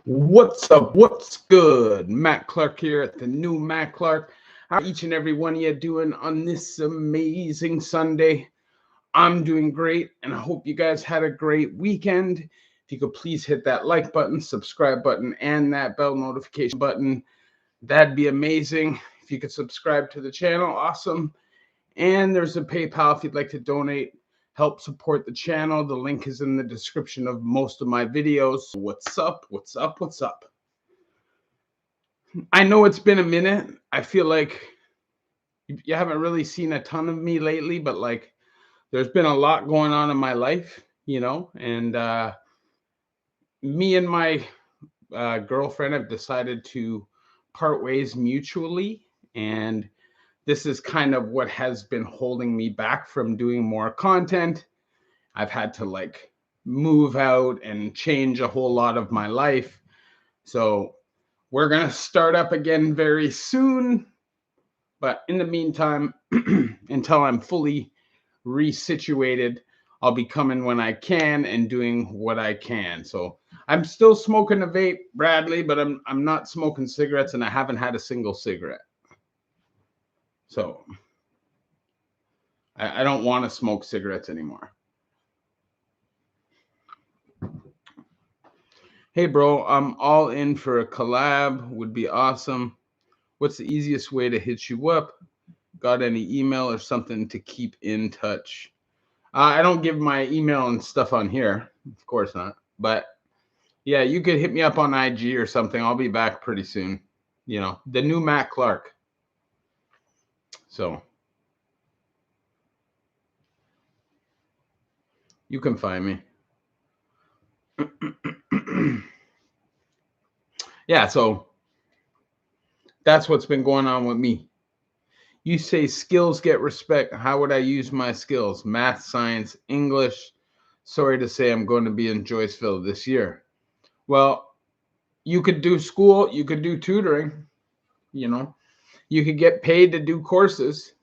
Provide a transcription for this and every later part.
What's up? What's good? Matt Clark here at the new Matt Clark. How are each and every one of you doing on this amazing Sunday? I'm doing great, and I hope you guys had a great weekend. If you could please hit that like button, subscribe button, and that bell notification button, that'd be amazing. If you could subscribe to the channel, awesome. And there's a PayPal if you'd like to donate, help support the channel. The link is in the description of most of my videos. What's up? What's up? What's up? I know it's been a minute. I feel like you haven't really seen a ton of me lately, but like there's been a lot going on in my life, and me and my girlfriend have decided to part ways mutually. And this is kind of what has been holding me back from doing more content. I've had to like move out and change a whole lot of my life. So we're going to start up again very soon. But in the meantime, until I'm fully resituated, I'll be coming when I can and doing what I can. So I'm still smoking a vape, Bradley, but I'm not smoking cigarettes, and I haven't had a single cigarette. So I don't want to smoke cigarettes anymore. Hey, bro, I'm all in for a collab. Would be awesome. What's the easiest way to hit you up? Got any email or something to keep in touch? I don't give my email and stuff on here. Of course not. But yeah, you could hit me up on IG or something. I'll be back pretty soon. The new Matt Clark. So you can find me. Yeah, so that's what's been going on with me. You say skills get respect. How would I use my skills? Math, science, English. Sorry to say I'm going to be in Joyceville this year. Well, you could do school. You could do tutoring. You could get paid to do courses.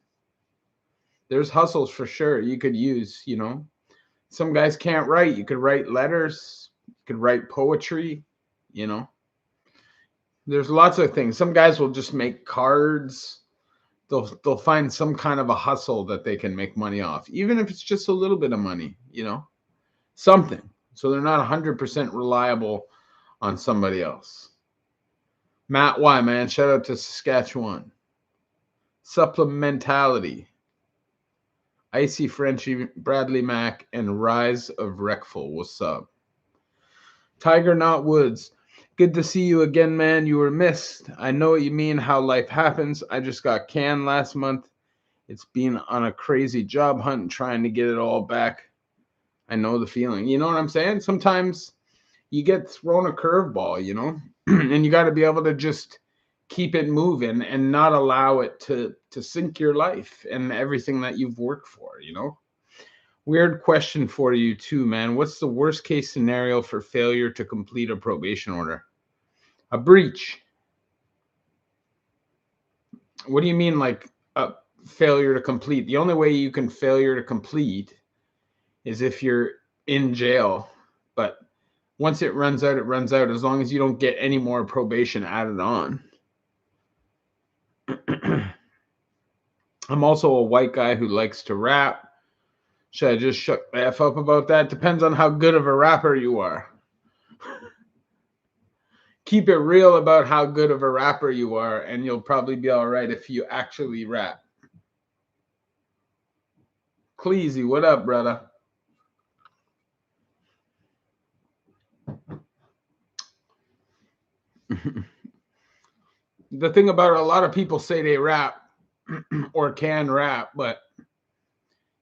There's hustles for sure you could use. Some guys can't write. You could write letters. You could write poetry. There's lots of things. Some guys will just make cards. They'll find some kind of a hustle that they can make money off, even if it's just a little bit of money, something. So they're not 100% reliable on somebody else. Matt Y, man, shout out to Saskatchewan. Supplementality. Icy Frenchie, Bradley Mack, and Rise of Wreckful. What's up? Tiger Not Woods. Good to see you again, man. You were missed. I know what you mean, how life happens. I just got canned last month. It's been on a crazy job hunt trying to get it all back. I know the feeling. You know what I'm saying? Sometimes you get thrown a curveball, and you got to be able to just keep it moving and not allow it to sink your life and everything that you've worked for, Weird question for you too, man. What's the worst case scenario for failure to complete a probation order? A breach. What do you mean, like a failure to complete? The only way you can failure to complete is if you're in jail. But once it runs out, it runs out, as long as you don't get any more probation added on. I'm also a white guy who likes to rap. Should I just shut the F up about that? Depends on how good of a rapper you are. Keep it real about how good of a rapper you are, and you'll probably be all right if you actually rap. Cleasy, what up, brother? The thing about it, a lot of people say they rap or can rap, but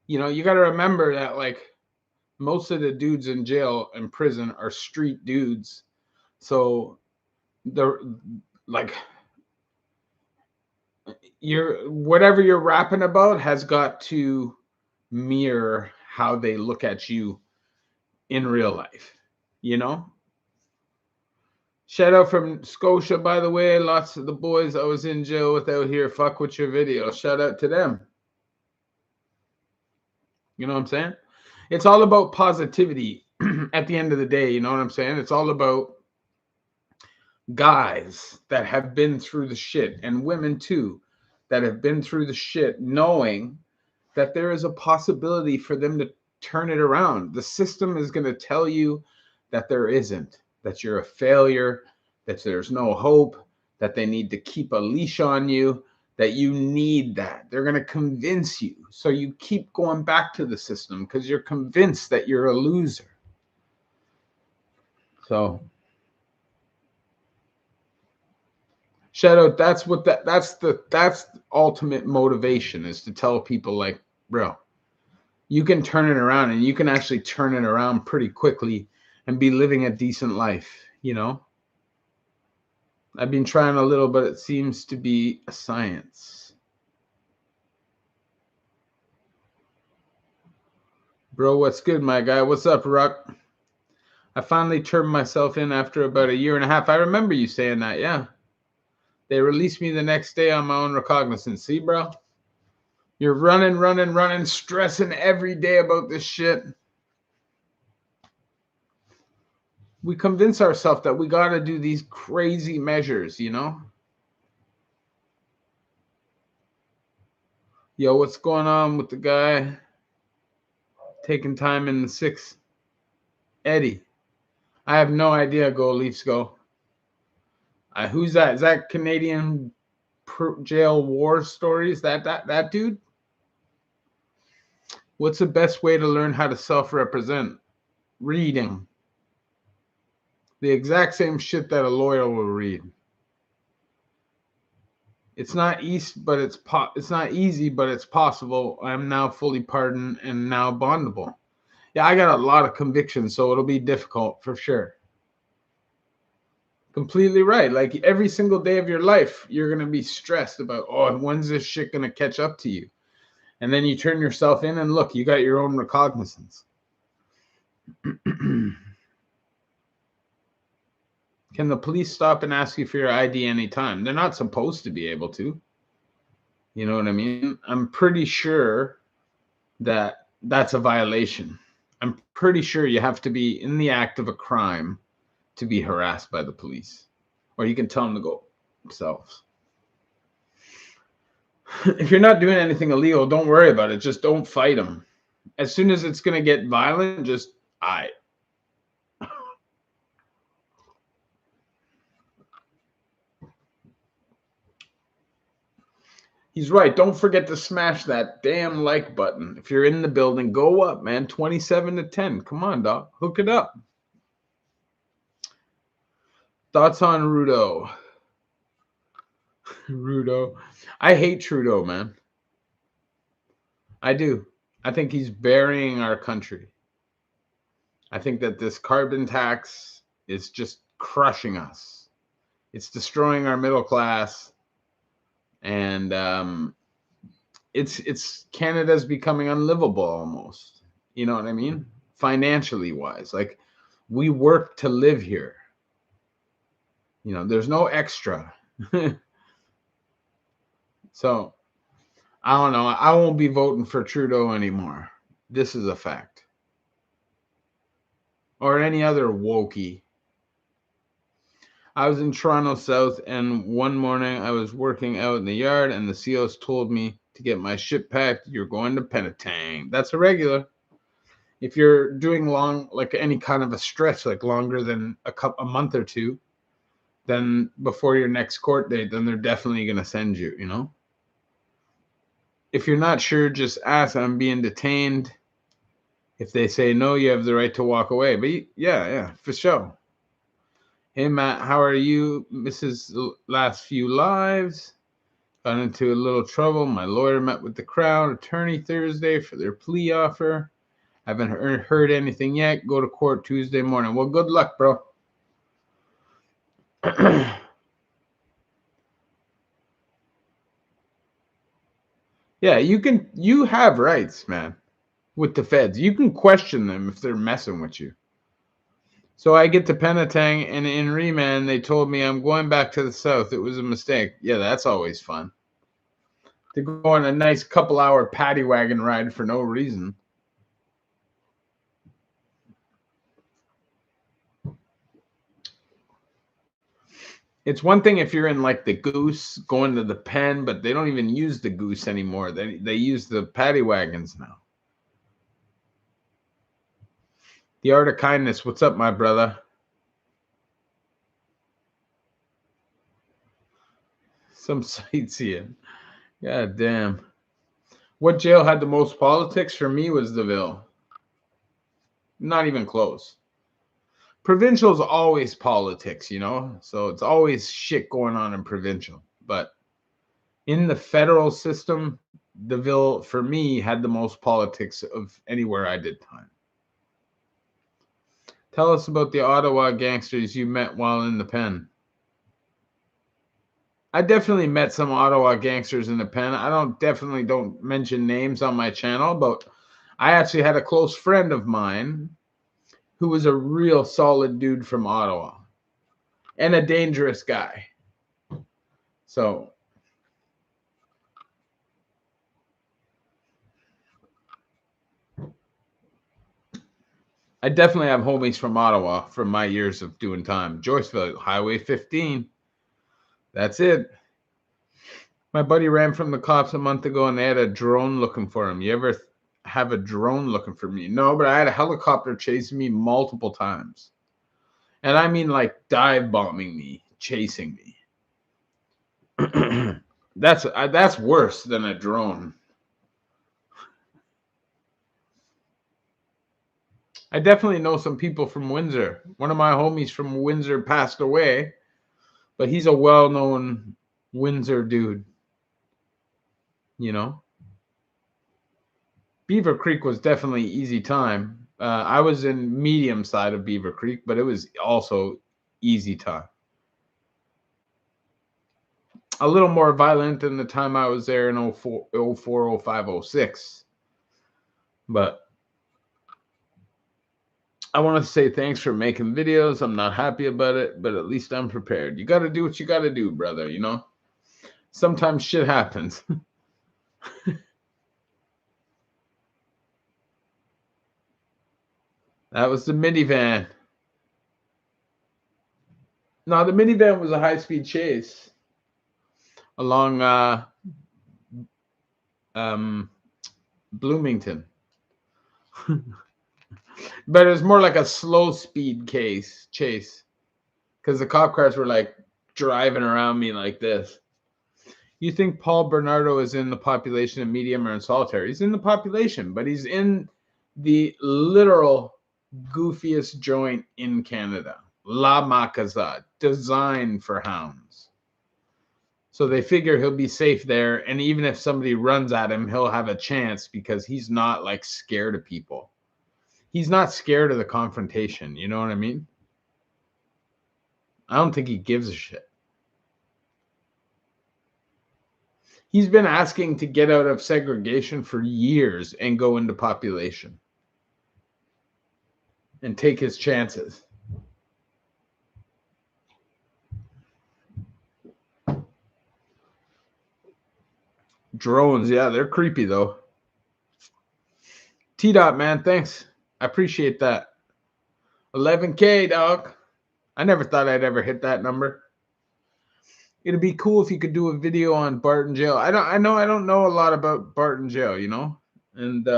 you got to remember that like most of the dudes in jail and prison are street dudes. So they're like whatever you're rapping about has got to mirror how they look at you in real life, Shout out from Scotia, by the way. Lots of the boys I was in jail with out here fuck with your video. Shout out to them. You know what I'm saying? It's all about positivity at the end of the day. You know what I'm saying? It's all about guys that have been through the shit, and women too, that have been through the shit, knowing that there is a possibility for them to turn it around. The system is going to tell you that there isn't, that you're a failure, that there's no hope, that they need to keep a leash on you, that you need that. They're going to convince you. So you keep going back to the system because you're convinced that you're a loser. So Shadow, that's what that's the ultimate motivation, is to tell people like, bro, you can turn it around, and you can actually turn it around pretty quickly and be living a decent life, you know? I've been trying a little, but it seems to be a science. Bro, what's good, my guy? What's up, Ruck? I finally turned myself in after about a year and a half. I remember you saying that, yeah. They released me the next day on my own recognizance. See, bro? You're running, stressing every day about this shit. We convince ourselves that we got to do these crazy measures, you know? Yo, what's going on with the guy taking time in the sixth? Eddie. I have no idea. Go Leafs, go. Who's that? Is that Canadian jail war stories? That dude? What's the best way to learn how to self-represent? Reading. The exact same shit that a lawyer will read. It's not it's not easy, but it's possible. I'm now fully pardoned and now bondable. Yeah, I got a lot of convictions, so it'll be difficult for sure. Completely right. Like every single day of your life, you're going to be stressed about, oh, when's this shit going to catch up to you? And then you turn yourself in and look, you got your own recognizance. Can the police stop and ask you for your ID anytime? They're not supposed to be able to. You know what I mean? I'm pretty sure that that's a violation. I'm pretty sure you have to be in the act of a crime to be harassed by the police. Or you can tell them to go themselves. If you're not doing anything illegal, don't worry about it. Just don't fight them. As soon as it's going to get violent, just He's right. Don't forget to smash that damn like button. If you're in the building, go up, man. 27-10. Come on, dog. Hook it up. Thoughts on Rudo? Rudo. I hate Trudeau, man. I do. I think he's burying our country. I think that this carbon tax is just crushing us. It's destroying our middle class. And it's Canada's becoming unlivable almost. You know what I mean? Financially wise, like we work to live here. You know, there's no extra. So I don't know. I won't be voting for Trudeau anymore. This is a fact. Or any other wokey. I was in Toronto South, and one morning I was working out in the yard, and the COs told me to get my shit packed. You're going to Penetang. That's a regular. If you're doing long, like any kind of a stretch, like longer than a month or two, then before your next court date, then they're definitely going to send you, you know? If you're not sure, just ask. I'm being detained. If they say no, you have the right to walk away. But yeah, for sure. Hey, Matt, how are you? Mrs. Last few lives. Got into a little trouble. My lawyer met with the Crown attorney Thursday for their plea offer. Haven't heard anything yet. Go to court Tuesday morning. Well, good luck, bro. Yeah, you have rights, man, with the feds. You can question them if they're messing with you. So I get to Penetang, and in remand, they told me I'm going back to the south. It was a mistake. Yeah, that's always fun. To go on a nice couple-hour paddy wagon ride for no reason. It's one thing if you're in like the Goose going to the Pen, but they don't even use the Goose anymore. They use the paddy wagons now. The Art of Kindness. What's up, my brother? Some sightseeing. God damn. What jail had the most politics for me was the Ville. Not even close. Provincial is always politics, you know? So it's always shit going on in provincial. But in the federal system, the Ville, for me, had the most politics of anywhere I did time. Tell us about the Ottawa gangsters you met while in the pen. I definitely met some Ottawa gangsters in the pen. I don't mention names on my channel, but I actually had a close friend of mine who was a real solid dude from Ottawa and a dangerous guy. So I definitely have homies from Ottawa from my years of doing time. Joyceville, Highway 15. That's it. My buddy ran from the cops a month ago and they had a drone looking for him. You ever have a drone looking for me? No, but I had a helicopter chasing me multiple times. And I mean like dive bombing me, chasing me. That's worse than a drone. I definitely know some people from Windsor. One of my homies from Windsor passed away, but he's a well-known Windsor dude. You know, Beaver Creek was definitely easy time. I was in medium side of Beaver Creek, but it was also easy time. A little more violent than the time I was there in 04, 05, 06. But I want to say thanks for making videos. I'm not happy about it, but at least I'm prepared. You got to do what you got to do, brother, you know? Sometimes shit happens. That was the minivan. No, the minivan was a high-speed chase along Bloomington. But it was more like a slow speed chase because the cop cars were like driving around me like this. You think Paul Bernardo is in the population of medium or in solitary? He's in the population, but he's in the literal goofiest joint in Canada, La Macazade, designed for hounds. So they figure he'll be safe there, and even if somebody runs at him, he'll have a chance because he's not like scared of people. He's not scared of the confrontation. You know what I mean? I don't think he gives a shit. He's been asking to get out of segregation for years and go into population and take his chances. Drones, yeah, they're creepy though. T-Dot, man, thanks. I appreciate that. 11K, dog. I never thought I'd ever hit that number. It'd be cool if you could do a video on Barton Jail. I don't know a lot about Barton Jail, you know? And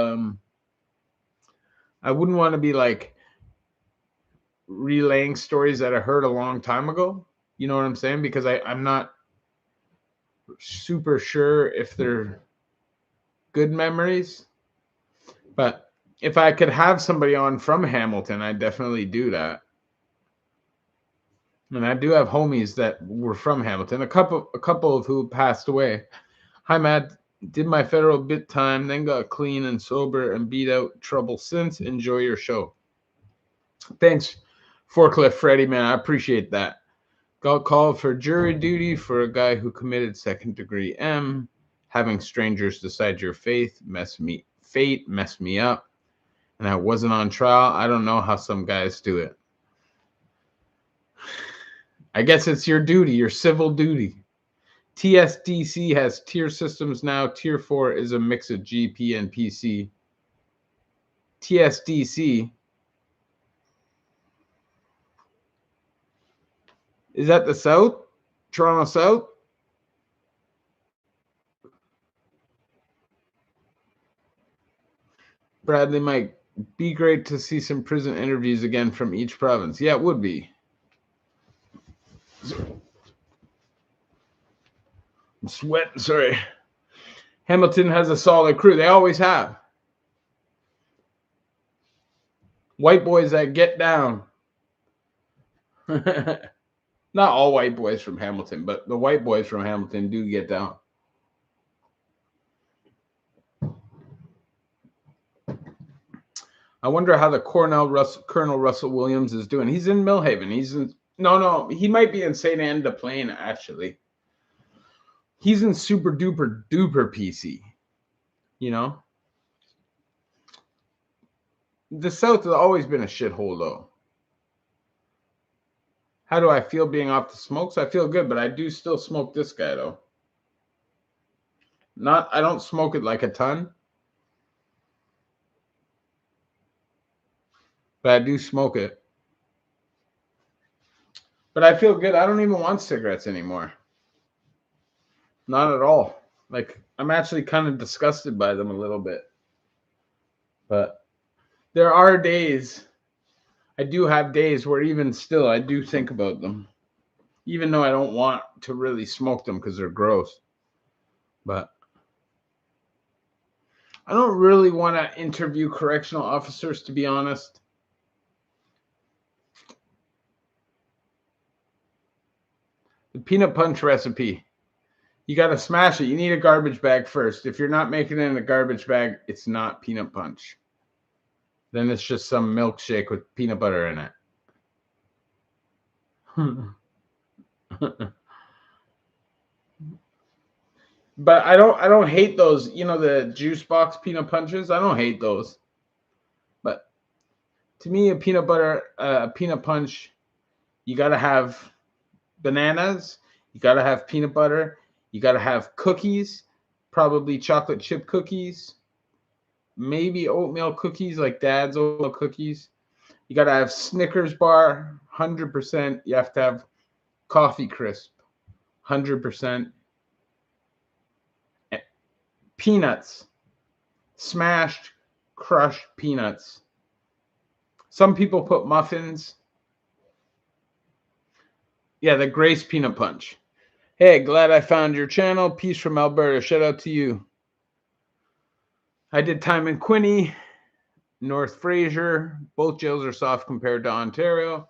I wouldn't want to be like relaying stories that I heard a long time ago. You know what I'm saying? Because I'm not super sure if they're good memories. But if I could have somebody on from Hamilton, I'd definitely do that. And I do have homies that were from Hamilton, a couple of who passed away. Hi, Matt. Did my federal bit time, then got clean and sober and beat out trouble since. Enjoy your show. Thanks, Forklift Freddy, man. I appreciate that. Got called for jury duty for a guy who committed second-degree M. Having strangers decide your fate messed me up. And I wasn't on trial. I don't know how some guys do it. I guess it's your duty, your civil duty. TSDC has tier systems now. Tier 4 is a mix of GP and PC. TSDC. Is that the South? Toronto South. Bradley Mike, be great to see some prison interviews again from each province. Yeah, it would be. I'm sweating, sorry. Hamilton has a solid crew. They always have. White boys that get down. Not all white boys from Hamilton, but the white boys from Hamilton do get down. I wonder how the Colonel Russell Williams is doing. He's in Millhaven. He might be in St. Anne de Plaine, actually. He's in super duper duper PC. You know? The South has always been a shithole, though. How do I feel being off the smokes? I feel good, but I do still smoke this guy, though. I don't smoke it like a ton. But I do smoke it. But I feel good. I don't even want cigarettes anymore. Not at all. Like, I'm actually kind of disgusted by them a little bit. But there are days, I do have days where even still I do think about them. Even though I don't want to really smoke them because they're gross. But I don't really want to interview correctional officers, to be honest. The peanut punch recipe. You got to smash it. You need a garbage bag first. If you're not making it in a garbage bag, it's not peanut punch. Then it's just some milkshake with peanut butter in it. But I don't hate those, the juice box peanut punches. I don't hate those. But to me, a peanut punch, you got to have bananas, you got to have peanut butter, you got to have cookies, probably chocolate chip cookies, maybe oatmeal cookies, like Dad's oatmeal cookies. You got to have Snickers bar, 100%. You have to have coffee crisp, 100%. Peanuts, smashed, crushed peanuts. Some people put muffins. Yeah, the Grace Peanut Punch. Hey, glad I found your channel. Peace from Alberta. Shout out to you. I did time in Quinte, North Fraser. Both jails are soft compared to Ontario.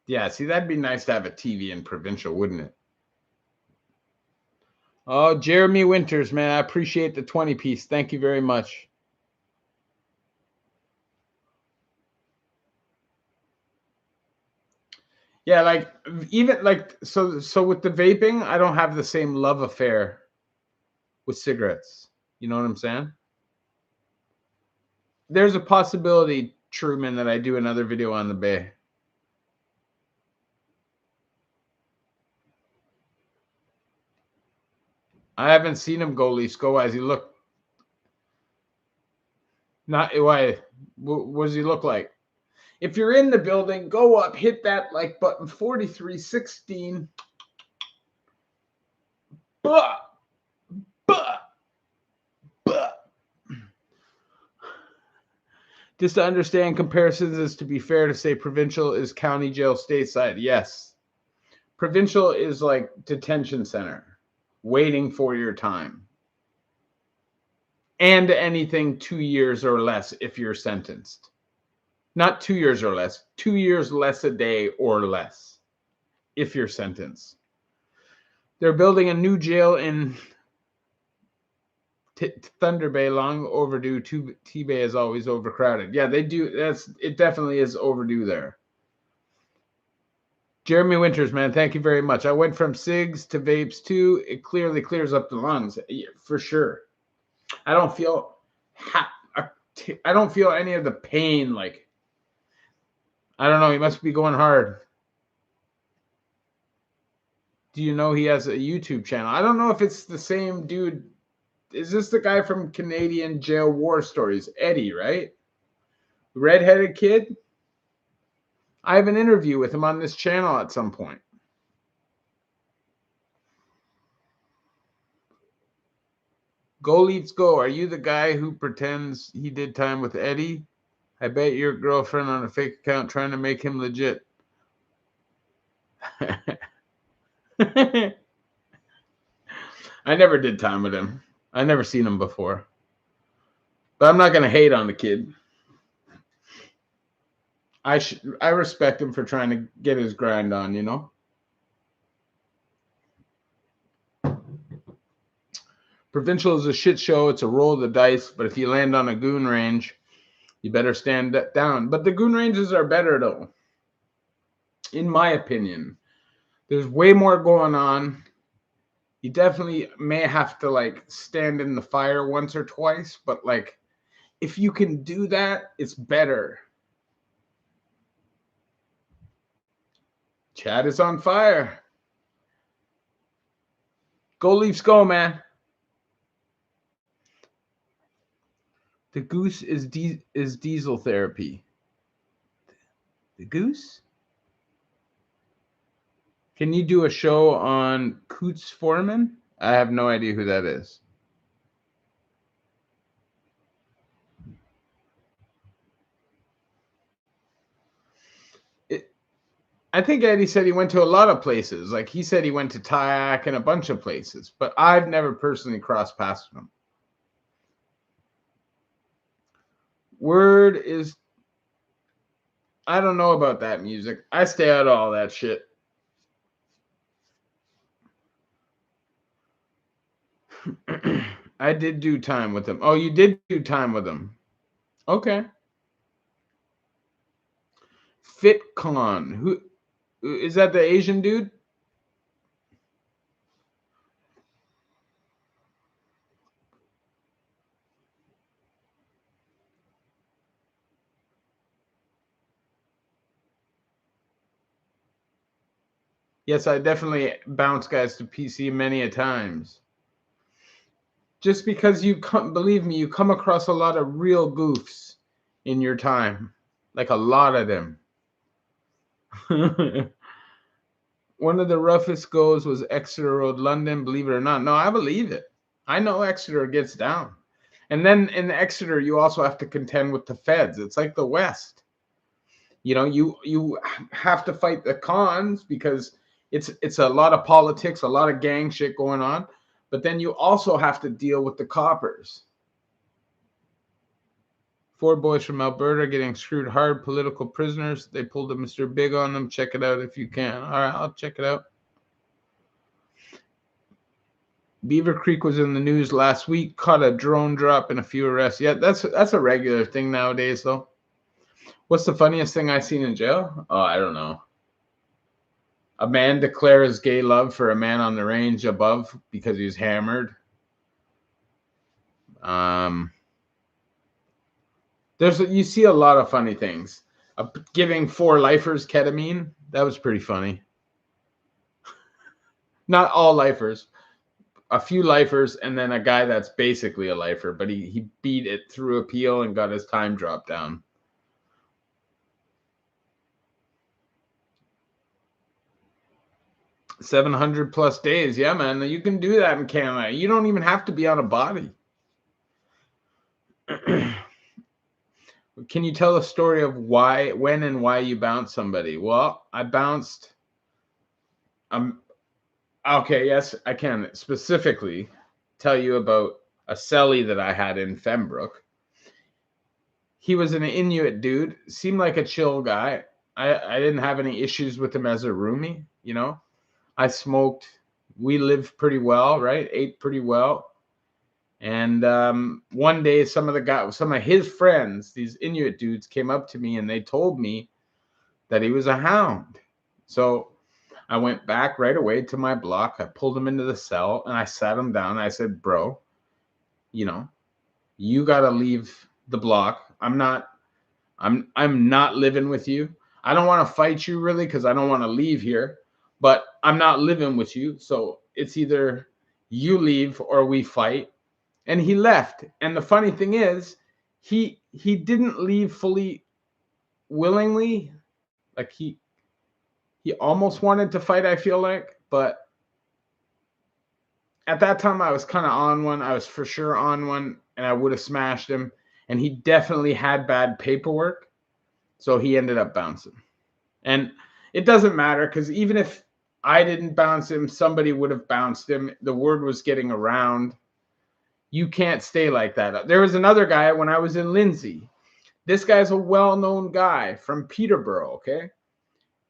Yeah, see, that'd be nice to have a TV in provincial, wouldn't it? Oh, Jeremy Winters, man, I appreciate the 20 piece. Thank you very much. Yeah, like even like so with the vaping, I don't have the same love affair with cigarettes. You know what I'm saying? There's a possibility, Truman, that I do another video on the Bay. I haven't seen him go, Leafs. Go, as he look. Not why. What does he look like? If you're in the building, go up, hit that like button, 4316. Buh, buh, buh. Just to understand comparisons is to be fair to say provincial is county jail stateside. Yes. Provincial is like detention center, waiting for your time. And anything 2 years or less if you're sentenced. Not 2 years or less, 2 years less a day or less if you're sentenced. They're building a new jail in Thunder Bay, long overdue. T-Bay is always overcrowded. Yeah, they do. It definitely is overdue there. Jeremy Winters, man, thank you very much. I went from cigs to vapes too. It clearly clears up the lungs, for sure. I don't feel any of the pain. Like, I don't know. He must be going hard. Do you know he has a YouTube channel? I don't know if it's the same dude. Is this the guy from Canadian Jail War Stories? Eddie, right? Redheaded kid? I have an interview with him on this channel at some point. Go Leafs Go. Are you the guy who pretends he did time with Eddie? I bet your girlfriend on a fake account trying to make him legit. I never did time with him. I never seen him before. But I'm not going to hate on the kid. I respect him for trying to get his grind on, you know? Provincial is a shit show. It's a roll of the dice. But if you land on a goon range, you better stand down. But the goon ranges are better, though. In my opinion. There's way more going on. You definitely may have to, like, stand in the fire once or twice. But, like, if you can do that, it's better. Chad is on fire. Go Leafs go, man. The goose is diesel therapy. The goose? Can you do a show on Coots Foreman? I have no idea who that is. I think Eddie said he went to a lot of places. Like, he said he went to Tayak and a bunch of places, but I've never personally crossed paths with him. Word is, I don't know about that music. I stay out of all that shit. I did do time with him. Oh, you did do time with him. Okay. FitCon. Who is that, the Asian dude? Yes, I definitely bounce guys to PC many a times. Just because believe me, you come across a lot of real goofs in your time. Like, a lot of them. One of the roughest goes was Exeter Road, London, believe it or not. No, I believe it. I know Exeter gets down. And then in Exeter, you also have to contend with the feds. It's like the West. You know, you have to fight the cons because it's a lot of politics, a lot of gang shit going on. But then you also have to deal with the coppers. 4 boys from Alberta getting screwed hard, political prisoners. They pulled a Mr. Big on them. Check it out if you can. All right, I'll check it out. Beaver Creek was in the news last week. Caught a drone drop and a few arrests. Yeah, that's a regular thing nowadays, though. What's the funniest thing I've seen in jail? Oh, I don't know. A man declares gay love for a man on the range above because he's hammered. You see a lot of funny things. Giving 4 lifers ketamine. That was pretty funny. Not all lifers. A few lifers, and then a guy that's basically a lifer, but he beat it through appeal and got his time dropped down. $700+ days. Yeah, man, you can do that in Canada. You don't even have to be on a body. Can you tell a story of when and why you bounced somebody? Well, I bounced. Okay, yes, I can specifically tell you about a cellie that I had in Fembrook. He was an Inuit dude, seemed like a chill guy. I didn't have any issues with him as a roomie, you know. I smoked. We lived pretty well, right? Ate pretty well. And one day, some of his friends, these Inuit dudes, came up to me and they told me that he was a hound. So I went back right away to my block. I pulled him into the cell and I sat him down. I said, bro, you know, you got to leave the block. I'm not living with you. I don't want to fight you really because I don't want to leave here, but I'm not living with you. So it's either you leave or we fight. And he left. And the funny thing is, he didn't leave fully willingly. Like he almost wanted to fight, I feel like, but at that time I was kind of on one. I was for sure on one, and I would have smashed him. And he definitely had bad paperwork, so he ended up bouncing. And it doesn't matter, because even if I didn't bounce him, somebody would have bounced him. The word was getting around. You can't stay like that. There was another guy when I was in Lindsay. This guy's a well-known guy from Peterborough, okay?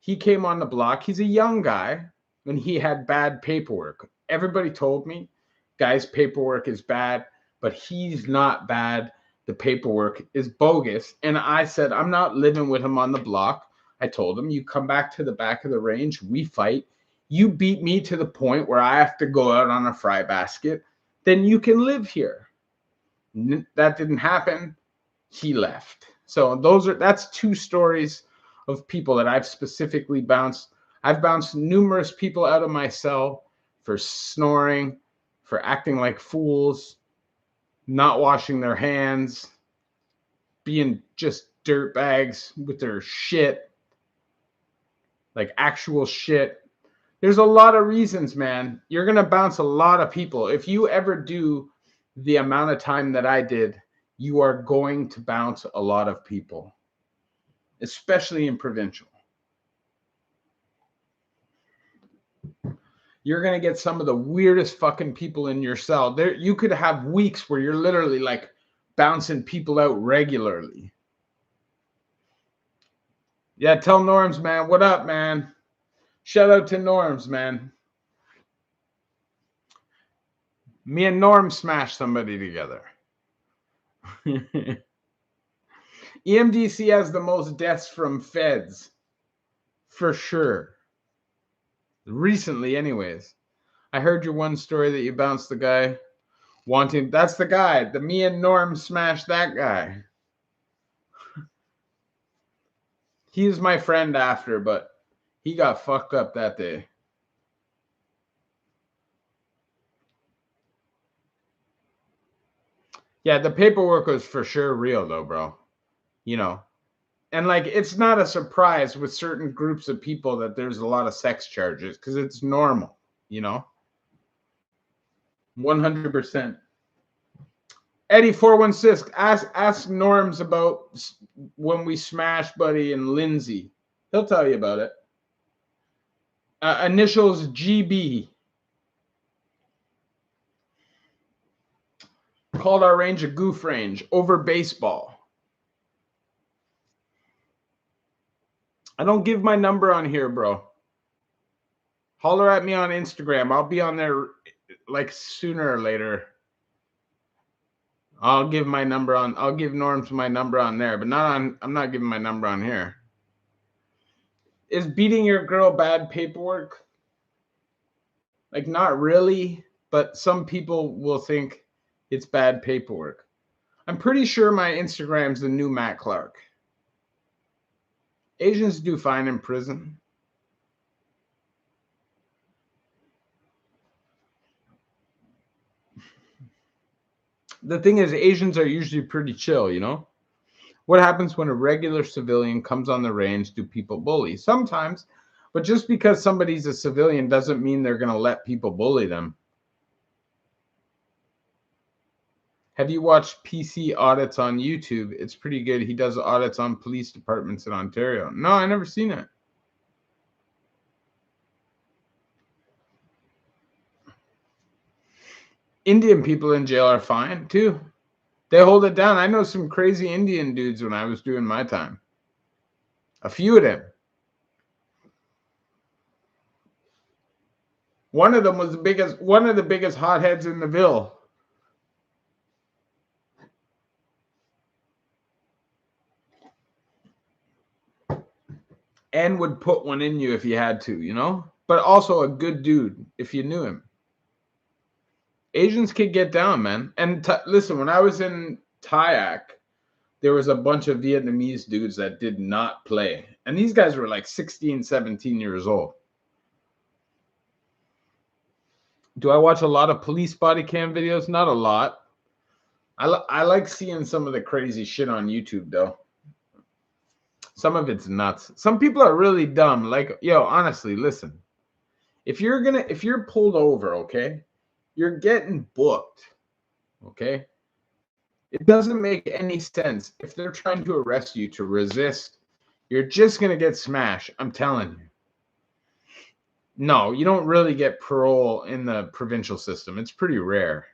He came on the block. He's a young guy, and he had bad paperwork. Everybody told me, guy's paperwork is bad, but he's not bad. The paperwork is bogus. And I said, I'm not living with him on the block. I told him, you come back to the back of the range, we fight. You beat me to the point where I have to go out on a fry basket, then you can live here. That didn't happen. He left. So that's two stories of people that I've specifically bounced. I've bounced numerous people out of my cell for snoring, for acting like fools, not washing their hands, being just dirt bags with their shit, like actual shit. There's a lot of reasons, man. You're going to bounce a lot of people. If you ever do the amount of time that I did, you are going to bounce a lot of people, especially in provincial. You're going to get some of the weirdest fucking people in your cell. There, you could have weeks where you're literally like bouncing people out regularly. Yeah, tell Norms, man. What up, man? Shout out to Norms, man. Me and Norm smashed somebody together. EMDC has the most deaths from feds. For sure. Recently, anyways. I heard your one story that you bounced the guy wanting. That's the guy. Me and Norm smashed that guy. He was my friend after, but he got fucked up that day. Yeah, the paperwork was for sure real, though, bro. You know. And, like, it's not a surprise with certain groups of people that there's a lot of sex charges, because it's normal, you know? 100%. Eddie 416, ask Norms about when we smashed Buddy and Lindsay. He'll tell you about it. Initials GB. Called our range a goof range over baseball. I don't give my number on here, bro. Holler at me on Instagram. I'll be on there like sooner or later. I'll give Norms my number on there, but I'm not giving my number on here. Is beating your girl bad paperwork? Like, not really, but some people will think it's bad paperwork. I'm pretty sure my Instagram's the new Matt Clark. Asians do fine in prison. The thing is, Asians are usually pretty chill, you know? What happens when a regular civilian comes on the range? Do people bully? Sometimes, but just because somebody's a civilian doesn't mean they're going to let people bully them. Have you watched PC Audits on YouTube? It's pretty good. He does audits on police departments in Ontario. No, I never seen it. Indian people in jail are fine, too. They hold it down. I know some crazy Indian dudes when I was doing my time. A few of them. One of them was one of the biggest hotheads in the Ville. And would put one in you if you had to, you know? But also a good dude if you knew him. Asians can get down, man. And listen, when I was in Tayak, there was a bunch of Vietnamese dudes that did not play. And these guys were like 16, 17 years old. Do I watch a lot of police body cam videos? Not a lot. I like seeing some of the crazy shit on YouTube, though. Some of it's nuts. Some people are really dumb. Like, yo, honestly, listen. If you're pulled over, okay, you're getting booked, okay? It doesn't make any sense if they're trying to arrest you to resist. You're just gonna get smashed. I'm telling you. No, you don't really get parole in the provincial system. It's pretty rare.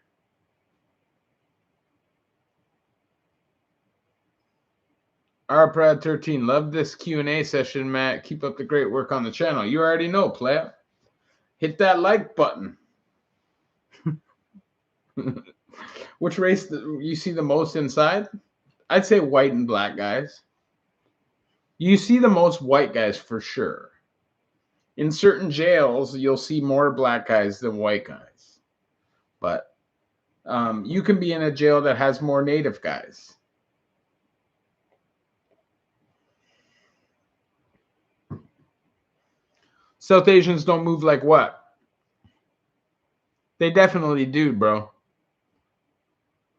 Prad 13, love this Q&A session, Matt. Keep up the great work on the channel. You already know, playa. Hit that like button. Which race do you see the most inside? I'd say white and black guys. You see the most white guys for sure. In certain jails, you'll see more black guys than white guys. But you can be in a jail that has more native guys. South Asians don't move like what? They definitely do, bro.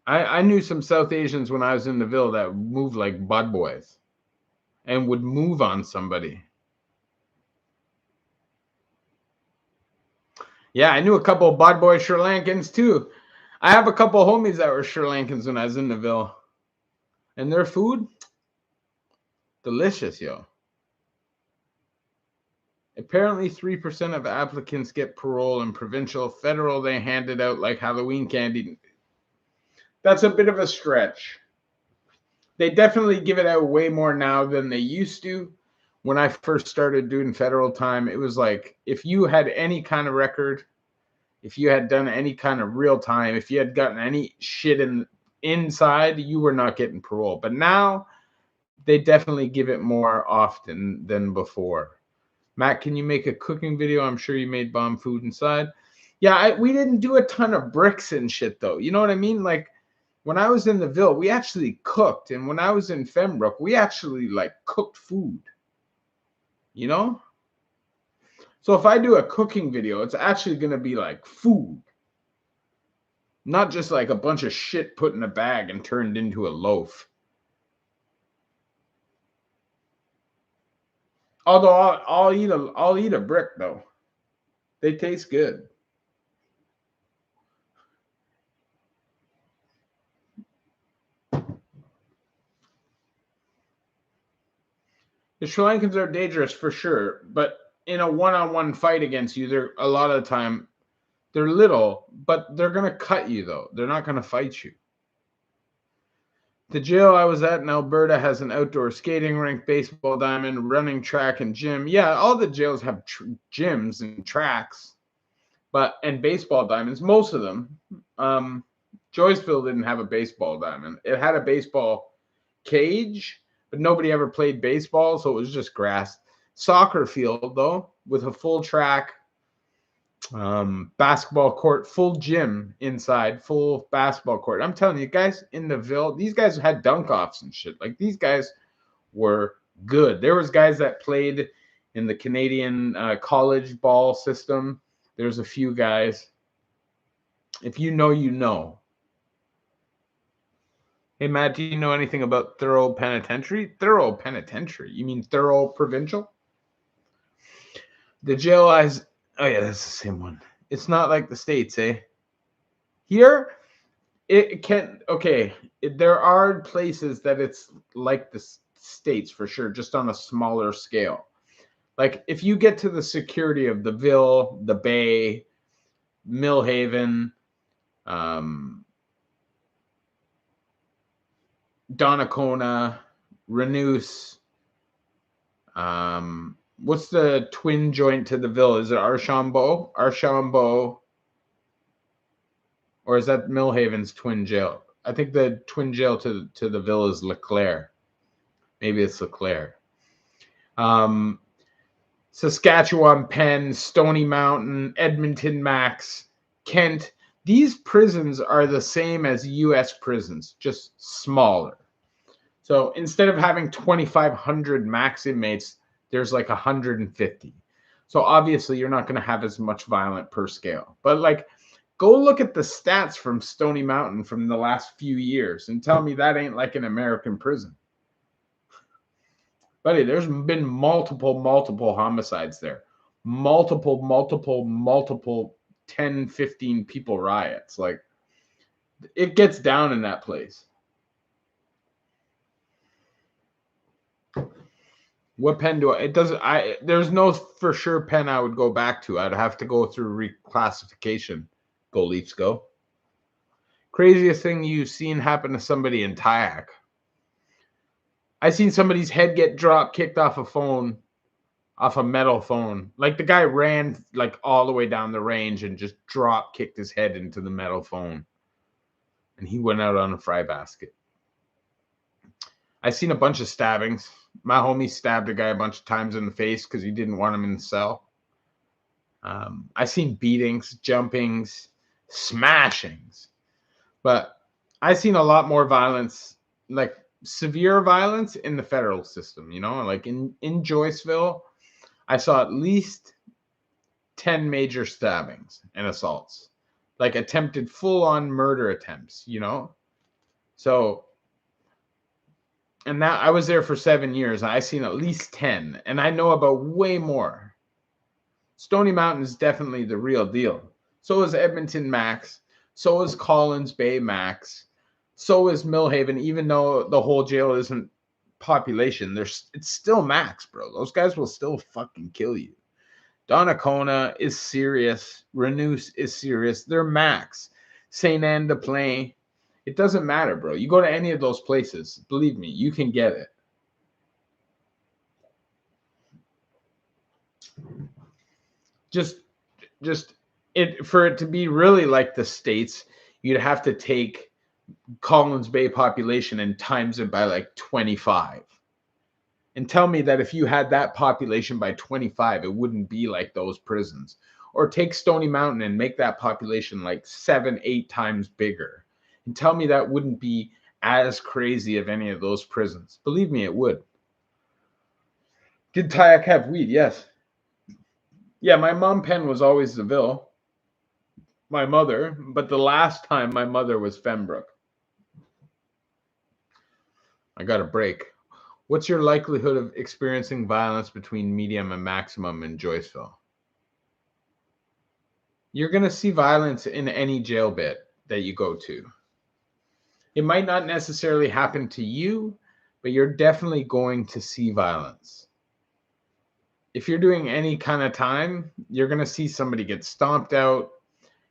I knew some South Asians when I was in the Ville that moved like bud boys and would move on somebody. Yeah, I knew a couple of bud boy Sri Lankans too. I have a couple of homies that were Sri Lankans when I was in the Ville. And their food, delicious, yo. Apparently 3% of applicants get parole in provincial. Federal, they hand it out like Halloween candy. That's a bit of a stretch. They definitely give it out way more now than they used to. When I first started doing federal time, it was like if you had any kind of record, if you had done any kind of real time, if you had gotten any shit inside, you were not getting parole. But now they definitely give it more often than before. Matt, can you make a cooking video? I'm sure you made bomb food inside. Yeah, we didn't do a ton of bricks and shit though. You know what I mean? Like when I was in the Ville, we actually cooked, and when I was in Fembrook, we actually like cooked food. You know? So if I do a cooking video, it's actually going to be like food. Not just like a bunch of shit put in a bag and turned into a loaf. Although I'll eat a brick though. They taste good. The Sri Lankans are dangerous for sure, but in a one-on-one fight against you, they're a lot of the time they're little, but they're gonna cut you though. They're not gonna fight you. The jail I was at in Alberta has an outdoor skating rink, baseball diamond, running track, and gym. Yeah, all the jails have gyms and tracks, and baseball diamonds. Most of them. Joyceville didn't have a baseball diamond. It had a baseball cage, but nobody ever played baseball, so it was just grass. Soccer field though, with a full track, basketball court, full gym inside, full basketball court. I'm telling you guys, in the Ville, these guys had dunk offs and shit. Like these guys were good. There was guys that played in the Canadian college ball system. There's a few guys. If you know, you know. Hey, Matt, do you know anything about Thorough Penitentiary? Thorough Penitentiary? You mean Thorough Provincial? The jail eyes. Oh, yeah, that's the same one. It's not like the States, eh? Here, it can. Okay, there are places that it's like the States for sure, just on a smaller scale. Like if you get to the security of the Ville, the Bay, Millhaven, Donnacona, Renouse. What's the twin joint to the Ville? Is it Archambault? Archambault. Or is that Millhaven's twin jail? I think the twin jail to the Ville is Leclerc. Maybe it's Leclerc. Saskatchewan Penn, Stony Mountain, Edmonton Max, Kent. These prisons are the same as U.S. prisons, just smaller. So instead of having 2,500 max inmates, there's like 150. So obviously you're not going to have as much violent per scale. But like, go look at the stats from Stony Mountain from the last few years and tell me that ain't like an American prison. Buddy, there's been multiple homicides there. Multiple 10, 15 people riots. Like, it gets down in that place. What pen do I? It doesn't. There's no for sure pen I would go back to. I'd have to go through reclassification. Go Leafs, go! Craziest thing you've seen happen to somebody in Tyack. I seen somebody's head get drop kicked off a metal phone. Like the guy ran like all the way down the range and just drop kicked his head into the metal phone, and he went out on a fry basket. I seen a bunch of stabbings. My homie stabbed a guy a bunch of times in the face because he didn't want him in the cell. I seen beatings, jumpings, smashings, but I seen a lot more violence, like severe violence in the federal system. You know, like in Joyceville, I saw at least 10 major stabbings and assaults, like attempted full-on murder attempts. You know, so. And now I was there for 7 years. I seen at least 10, and I know about way more. Stony Mountain is definitely the real deal. So is Edmonton Max. So is Collins Bay Max. So is Millhaven, even though the whole jail isn't population. It's still Max, bro. Those guys will still fucking kill you. Donnacona is serious. Renouse is serious. They're Max. Saint Anne de Plain. It doesn't matter, bro. You go to any of those places, believe me, you can get it. Just for it to be really like the States, you'd have to take Collins Bay population and times it by like 25. And tell me that if you had that population by 25, it wouldn't be like those prisons. Or take Stony Mountain and make that population like 7, 8 times bigger. And tell me that wouldn't be as crazy of any of those prisons. Believe me, it would. Did Tyack have weed? Yes. Yeah, my mom pen was always Seville. My mother, but the last time my mother was Fembrook. I got a break. What's your likelihood of experiencing violence between medium and maximum in Joyceville? You're going to see violence in any jail bit that you go to. It might not necessarily happen to you, but you're definitely going to see violence. If you're doing any kind of time, you're going to see somebody get stomped out,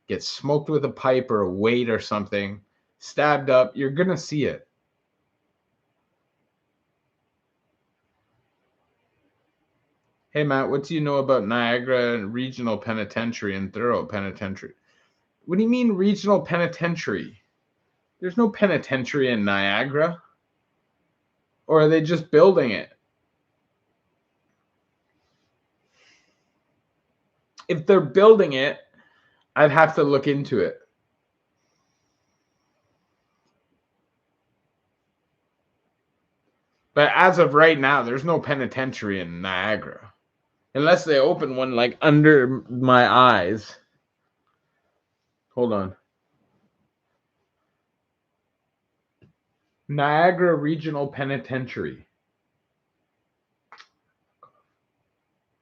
get smoked with a pipe or a weight or something, stabbed up. You're going to see it. Hey, Matt, what do you know about Niagara Regional Penitentiary and Thorough Penitentiary? What do you mean regional penitentiary? There's no penitentiary in Niagara. Or are they just building it? If they're building it, I'd have to look into it. But as of right now, there's no penitentiary in Niagara. Unless they open one like under my eyes. Hold on. Niagara Regional Penitentiary.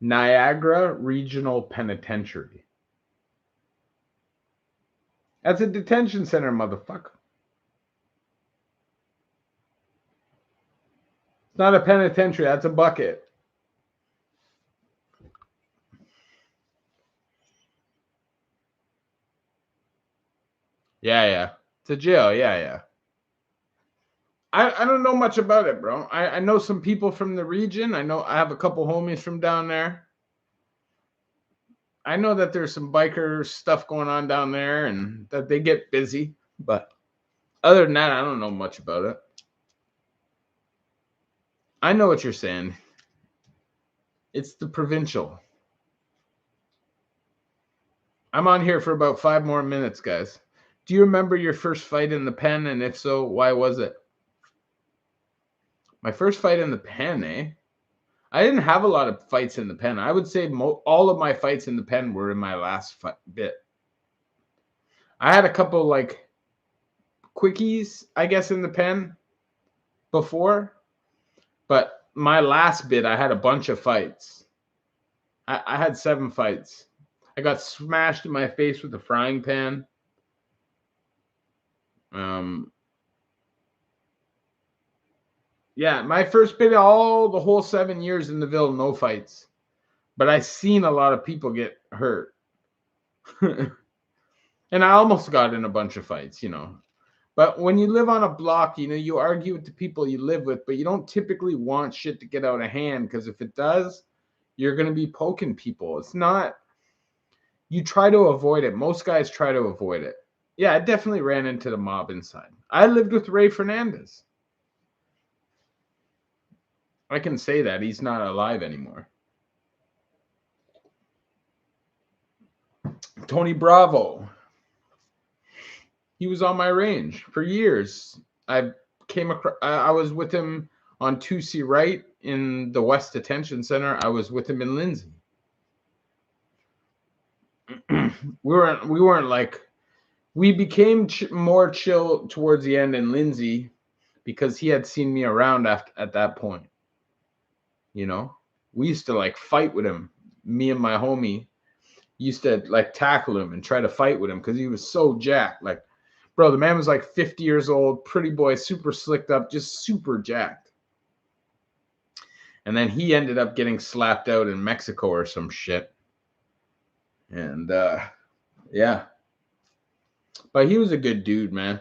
Niagara Regional Penitentiary. That's a detention center, motherfucker. It's not a penitentiary. That's a bucket. Yeah. It's a jail. Yeah. I don't know much about it, bro. I know some people from the region. I have a couple homies from down there. I know that there's some biker stuff going on down there and that they get busy. But other than that, I don't know much about it. I know what you're saying. It's the provincial. I'm on here for about 5 more minutes, guys. Do you remember your first fight in the pen? And if so, why was it? My first fight in the pen, eh? I didn't have a lot of fights in the pen. I would say all of my fights in the pen were in my last bit. I had a couple like quickies, I guess, in the pen before, but my last bid, I had a bunch of fights. I had 7 fights. I got smashed in my face with a frying pan. Yeah, my first bid, the whole 7 years in the Ville, no fights. But I seen a lot of people get hurt. And I almost got in a bunch of fights, you know. But when you live on a block, you know, you argue with the people you live with, but you don't typically want shit to get out of hand, because if it does, you're going to be poking people. It's not, you try to avoid it. Most guys try to avoid it. Yeah, I definitely ran into the mob inside. I lived with Ray Fernandez. I can say that. He's not alive anymore. Tony Bravo. He was on my range for years. I was with him on 2C Right in the West Detention Center. I was with him in Lindsay. We became more chill towards the end in Lindsay because he had seen me around at that point. You know, we used to like fight with him. Me and my homie used to like tackle him and try to fight with him because he was so jacked. Like, bro, the man was like 50 years old, pretty boy, super slicked up, just super jacked. And then he ended up getting slapped out in Mexico or some shit. And yeah. But he was a good dude, man.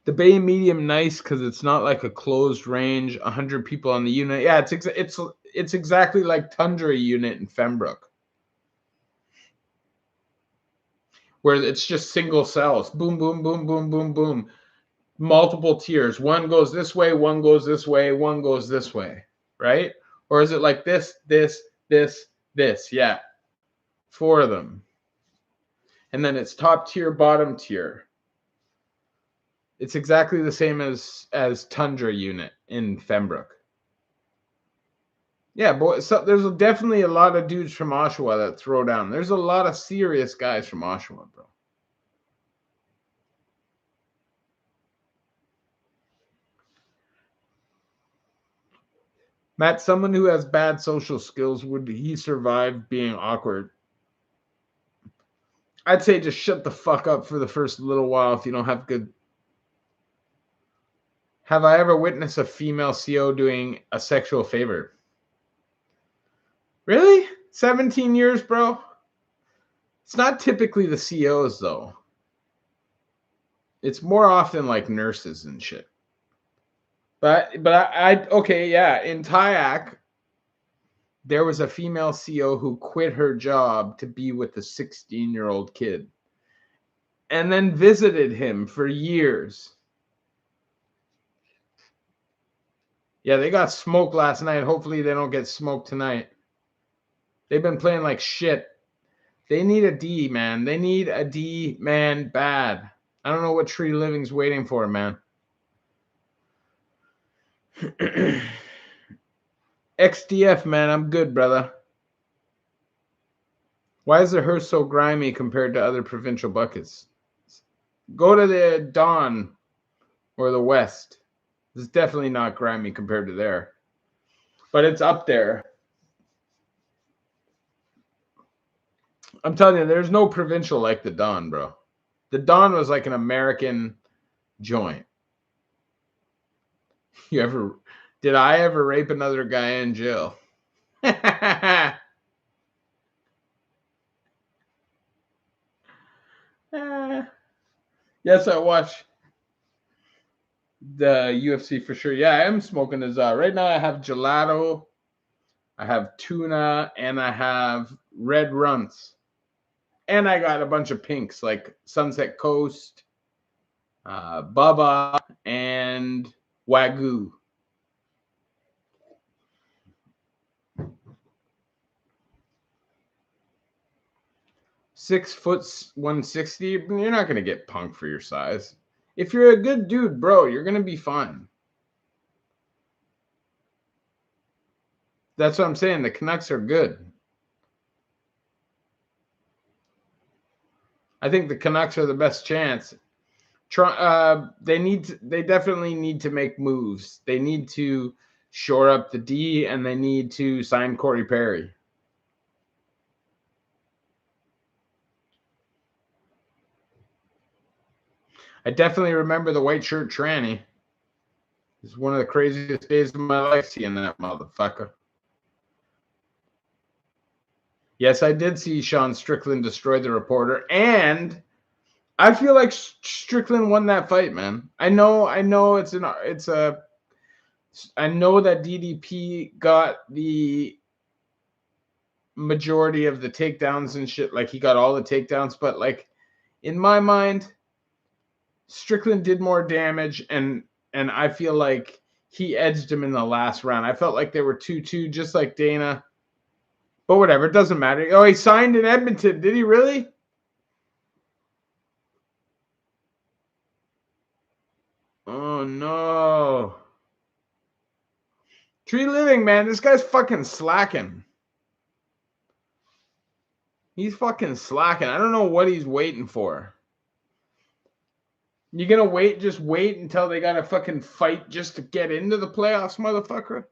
The Bay Medium nice because it's not like a closed range, 100 people on the unit. Yeah, it's exactly like Tundra unit in Fembrook, where it's just single cells. Boom, boom, boom, boom, boom, boom. Multiple tiers. One goes this way, one goes this way, one goes this way, right? Or is it like this, this, this, this? Yeah. 4 of them. And then it's top tier, bottom tier. It's exactly the same as Tundra unit in Fembrook. Yeah, boy. So there's definitely a lot of dudes from Oshawa that throw down. There's a lot of serious guys from Oshawa, bro. Matt, someone who has bad social skills, would he survive being awkward? I'd say just shut the fuck up for the first little while if you don't have good. Have I ever witnessed a female CO doing a sexual favor? Really? 17 years, bro? It's not typically the COs, though. It's more often like nurses and shit. But I okay, yeah. In Tyack, there was a female CO who quit her job to be with a 16-year-old kid and then visited him for years. Yeah, they got smoked last night. Hopefully they don't get smoked tonight. They've been playing like shit. They need a D, man. They need a D, man, bad. I don't know what Tree Living's waiting for, man. XDF, man, I'm good, brother. Why is the hearse so grimy compared to other provincial buckets? Go to the Don or the West. It's definitely not grimy compared to there. But it's up there. I'm telling you, there's no provincial like the Don, bro. The Don was like an American joint. Did I ever rape another guy in jail? Yes, I watch the UFC for sure. Yeah, I am smoking this. Right now I have gelato, I have tuna, and I have red runts. And I got a bunch of pinks like Sunset Coast, Bubba, and Wagyu. .6 160. You're not gonna get punked for your size. If you're a good dude, bro, you're gonna be fine. That's what I'm saying. The Canucks are good. I think the Canucks are the best chance. They definitely need to make moves. They need to shore up the D, and they need to sign Corey Perry. I definitely remember the white shirt tranny. It's one of the craziest days of my life seeing that motherfucker. Yes, I did see Sean Strickland destroy the reporter, and I feel like Strickland won that fight, man. I know I know that DDP got the majority of the takedowns and shit. Like, he got all the takedowns, but like, in my mind, Strickland did more damage, and I feel like he edged him in the last round. I felt like they were 2-2, just like Dana. But whatever, it doesn't matter. Oh, he signed in Edmonton. Did he really? Oh, no. Tree Living, man. This guy's fucking slacking. He's fucking slacking. I don't know what he's waiting for. You gonna wait? Just wait until they gotta fucking fight just to get into the playoffs, motherfucker?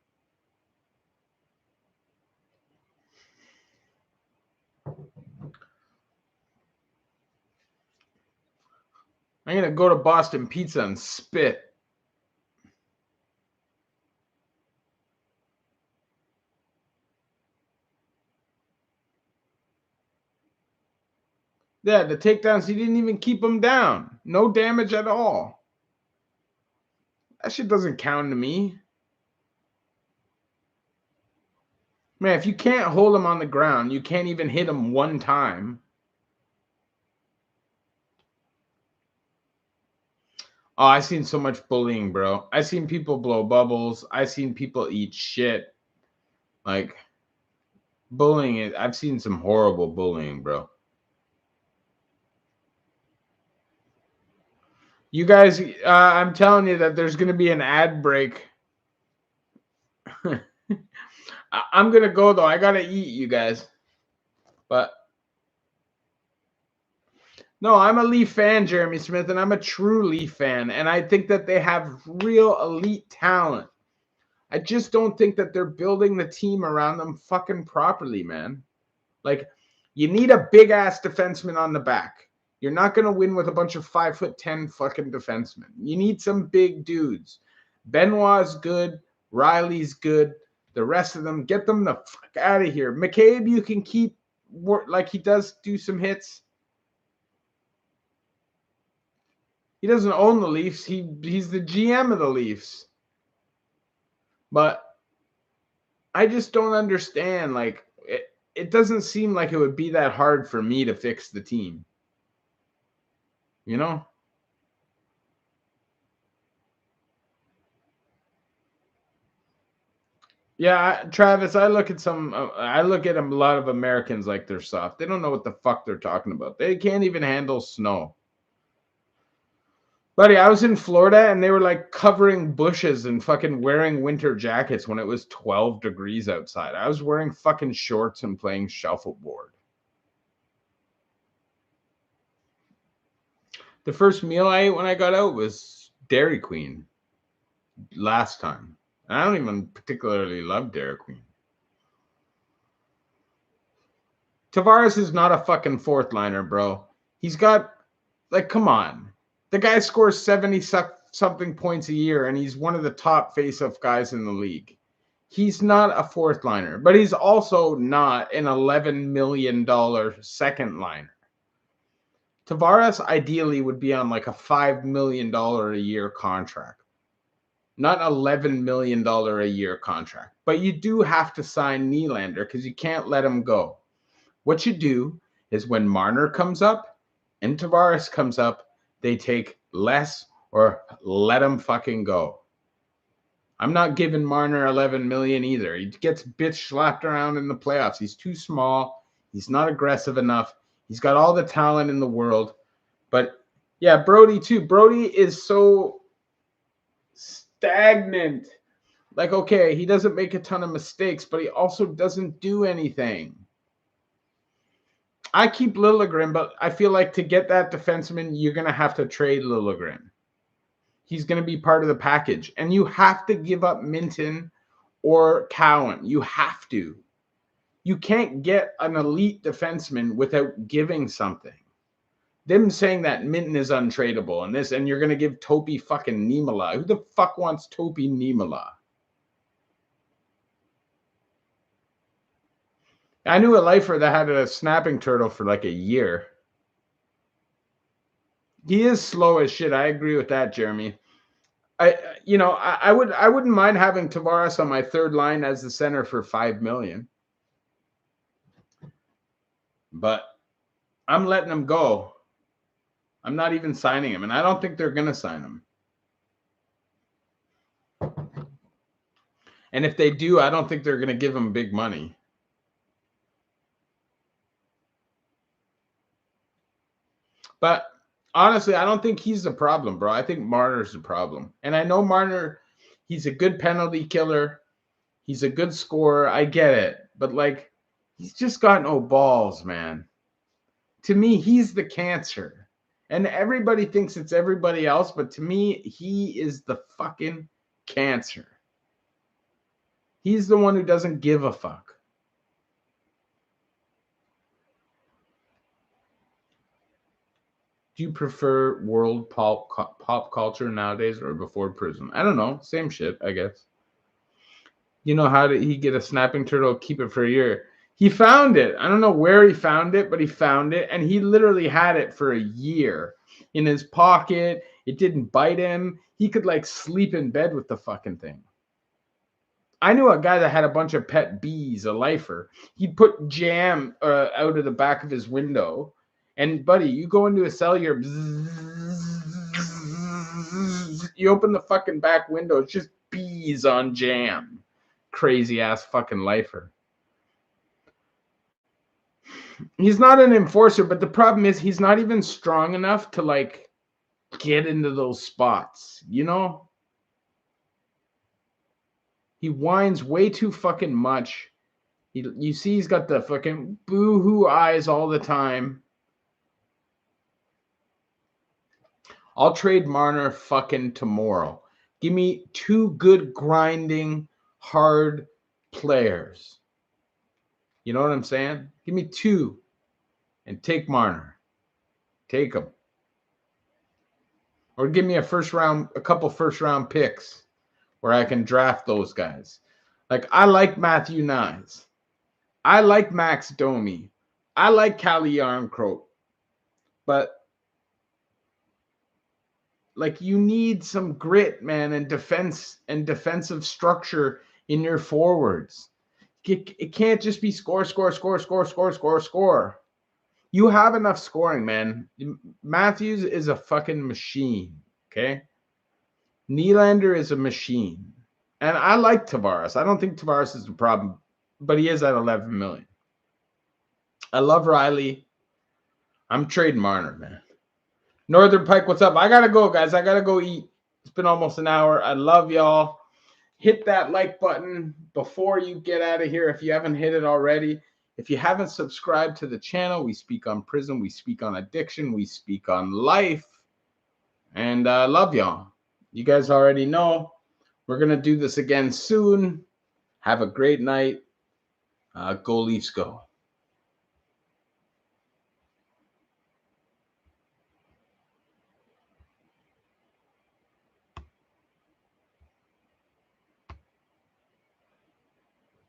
I'm gonna go to Boston Pizza and spit. Yeah, the takedowns, he didn't even keep them down. No damage at all. That shit doesn't count to me. Man, if you can't hold him on the ground, you can't even hit him one time. Oh, I seen so much bullying, bro. I seen people blow bubbles. I seen people eat shit. Like, bullying, I've seen some horrible bullying, bro. You guys, I'm telling you that there's going to be an ad break. I'm going to go, though. I got to eat, you guys. But no, I'm a Leaf fan, Jeremy Smith, and I'm a true Leaf fan. And I think that they have real elite talent. I just don't think that they're building the team around them fucking properly, man. Like, you need a big ass defenseman on the back. You're not going to win with a bunch of 5'10" fucking defensemen. You need some big dudes. Benoit's good. Riley's good. The rest of them, get them the fuck out of here. McCabe, you can keep, like, he does do some hits. He doesn't own the Leafs. He's the GM of the Leafs. But I just don't understand. Like, it doesn't seem like it would be that hard for me to fix the team. You know? Yeah, Travis, I look at a lot of Americans like they're soft. They don't know what the fuck they're talking about. They can't even handle snow. Buddy, I was in Florida and they were like covering bushes and fucking wearing winter jackets when it was 12 degrees outside. I was wearing fucking shorts and playing shuffleboard. The first meal I ate when I got out was Dairy Queen last time. And I don't even particularly love Dairy Queen. Tavares is not a fucking fourth liner, bro. He's got, like, come on. The guy scores 70 something points a year, and he's one of the top face-off guys in the league. He's not a fourth liner, but he's also not an $11 million second liner. Tavares ideally would be on like a $5 million a year contract, not $11 million a year contract. But you do have to sign Nylander because you can't let him go. What you do is when Marner comes up and Tavares comes up, they take less or let him fucking go. I'm not giving Marner 11 million either. He gets bitch slapped around in the playoffs. He's too small. He's not aggressive enough. He's got all the talent in the world. But yeah, Brody too. Brody is so stagnant. Like, okay, he doesn't make a ton of mistakes, but he also doesn't do anything. I keep Liljegren, but I feel like to get that defenseman, you're going to have to trade Liljegren. He's going to be part of the package. And you have to give up Minton or Cowan. You have to. You can't get an elite defenseman without giving something. Them saying that Minton is untradeable and this, and you're going to give Topi fucking Niemela. Who the fuck wants Topi Niemela? I knew a lifer that had a snapping turtle for like a year. He is slow as shit. I agree with that, Jeremy. I wouldn't mind having Tavares on my third line as the center for $5 million. But I'm letting him go. I'm not even signing him, and I don't think they're going to sign him. And if they do, I don't think they're going to give him big money. But honestly, I don't think he's the problem, bro. I think Marner's the problem. And I know Marner, he's a good penalty killer. He's a good scorer. I get it. But, like, he's just got no balls, man. To me, he's the cancer. And everybody thinks it's everybody else, but to me, he is the fucking cancer. He's the one who doesn't give a fuck. Do you prefer world pop culture nowadays or before Prism? I don't know. Same shit, I guess. You know, how did he get a snapping turtle, keep it for a year? He found it. I don't know where he found it, but he found it. And he literally had it for a year in his pocket. It didn't bite him. He could like sleep in bed with the fucking thing. I knew a guy that had a bunch of pet bees, a lifer. He'd put jam out of the back of his window. And buddy, you go into a cell, you open the fucking back window, it's just bees on jam. Crazy ass fucking lifer. He's not an enforcer, but the problem is he's not even strong enough to like get into those spots, you know? He whines way too fucking much. You see he's got the fucking boo-hoo eyes all the time. I'll trade Marner fucking tomorrow. Give me 2 good grinding, hard players. You know what I'm saying? Give me 2 and take Marner. Take him. Or give me a couple first round picks where I can draft those guys. Like, I like Matthew Nyes. I like Max Domi. I like Calle Jarnkrok. But like, you need some grit, man, and defense and defensive structure in your forwards. It can't just be score. You have enough scoring, man. Matthews is a fucking machine, okay? Nylander is a machine. And I like Tavares. I don't think Tavares is the problem, but he is at 11 million. I love Riley. I'm trading Marner, man. Northern Pike, what's up? I got to go, guys. I got to go eat. It's been almost an hour. I love y'all. Hit that like button before you get out of here if you haven't hit it already. If you haven't subscribed to the channel, we speak on prison. We speak on addiction. We speak on life. And I love y'all. You guys already know. We're going to do this again soon. Have a great night. Go Leafs, go.